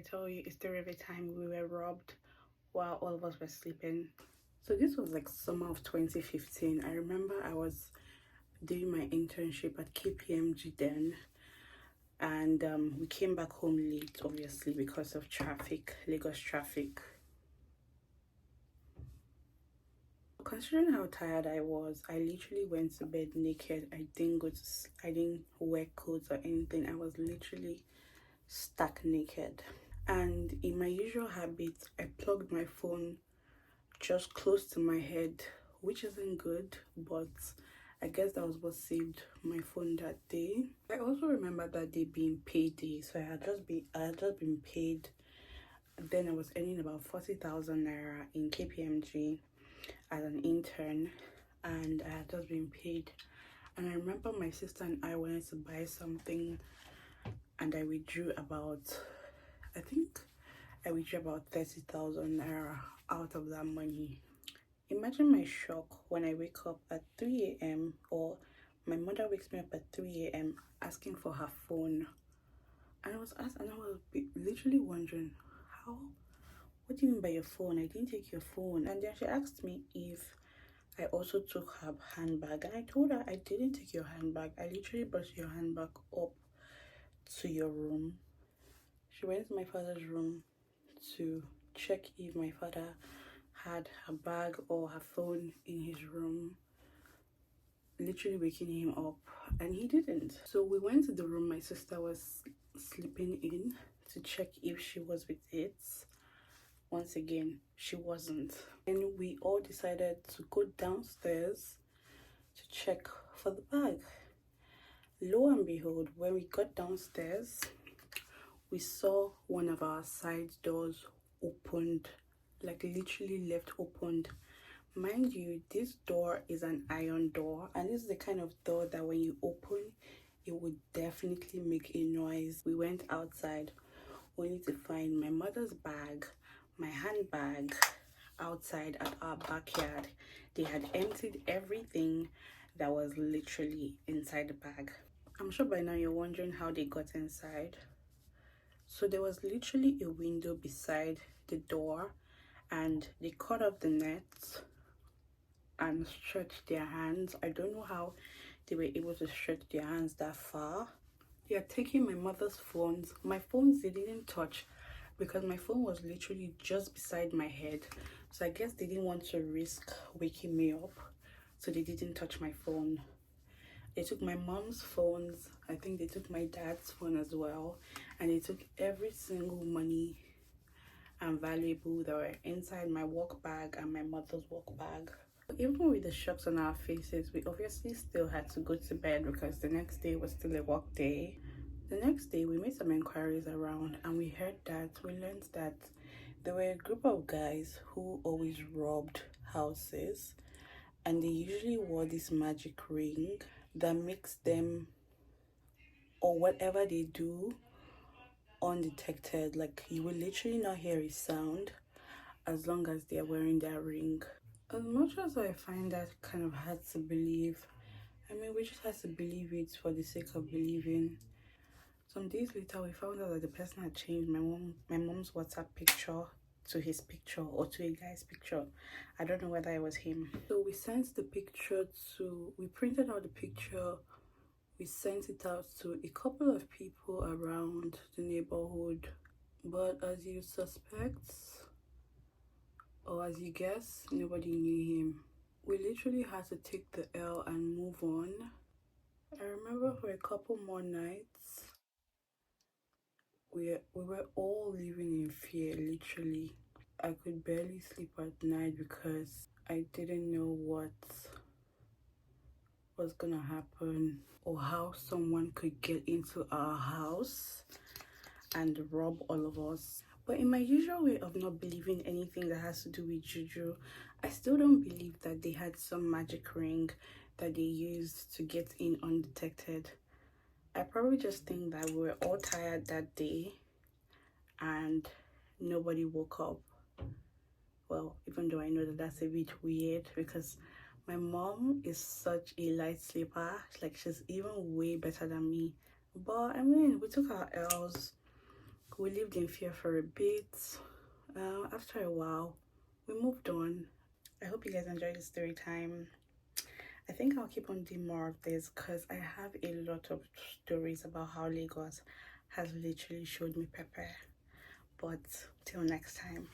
tell you a story of a time we were robbed while all of us were sleeping. So this was like summer of 2015. I remember I was doing my internship at KPMG then, and we came back home late, obviously because of traffic, Lagos traffic. Considering how tired I was, I literally went to bed naked. I didn't wear clothes or anything. I was literally stark naked. And in my usual habit, I plugged my phone just close to my head, which isn't good, but I guess that was what saved my phone that day. I also remember that day being payday, so I had just been paid. Then I was earning about 40,000 naira in KPMG as an intern, and I had just been paid. And I remember my sister and I wanted to buy something, and I withdrew about 30,000 naira out of that money. Imagine my shock when I wake up at 3 a.m. or my mother wakes me up at 3 a.m. asking for her phone. And I was literally wondering, how? What do you mean by your phone? I didn't take your phone. And then she asked me if I also took her handbag. And I told her I didn't take your handbag. I literally brought your handbag up to your room. She went to my father's room to check if my father had her bag or her phone in his room, literally waking him up, and he didn't. So we went to the room my sister was sleeping in to check if she was with it. Once again, she wasn't. And we all decided to go downstairs to check for the bag. Lo and behold, when we got downstairs, we saw one of our side doors opened, like literally left opened. Mind you, this door is an iron door, and this is the kind of door that when you open, it would definitely make a noise. We went outside only to find my mother's bag, my handbag outside at our backyard. They had emptied everything that was literally inside the bag. I'm sure by now you're wondering how they got inside. So there was literally a window beside the door, and they cut off the nets and stretched their hands. I don't know how they were able to stretch their hands that far. They are taking my mother's phones. My phones they didn't touch because my phone was literally just beside my head. So I guess they didn't want to risk waking me up. So they didn't touch my phone. They took my mom's phones. I think they took my dad's phone as well. And they took every single money and valuable that were inside my work bag and my mother's work bag. Even with the shocks on our faces, we obviously still had to go to bed because the next day was still a work day. The next day, we made some inquiries around, and we learned that there were a group of guys who always robbed houses, and they usually wore this magic ring that makes them, or whatever they do, undetected. Like, you will literally not hear a sound as long as they're wearing that ring. As much as I find that kind of hard to believe, I mean, we just had to believe it for the sake of believing. Some days later, we found out that the person had changed my mom's WhatsApp picture to his picture or to a guy's picture. I don't know whether it was him. So we printed out the picture, we sent it out to a couple of people around the neighborhood. But as you suspect, or as you guess, nobody knew him. We literally had to take the L and move on. I remember for a couple more nights, we were all living in fear, literally. I could barely sleep at night because I didn't know what was gonna happen or how someone could get into our house and rob all of us. But in my usual way of not believing anything that has to do with juju, I still don't believe that they had some magic ring that they used to get in undetected. I probably just think that we were all tired that day and nobody woke up. Well, even though I know that that's a bit weird because my mom is such a light sleeper. Like, she's even way better than me. But I mean, we took our L's. We lived in fear for a bit. After a while, we moved on. I hope you guys enjoyed the story time. I think I'll keep on doing more of this because I have a lot of stories about how Lagos has literally showed me pepper. But till next time.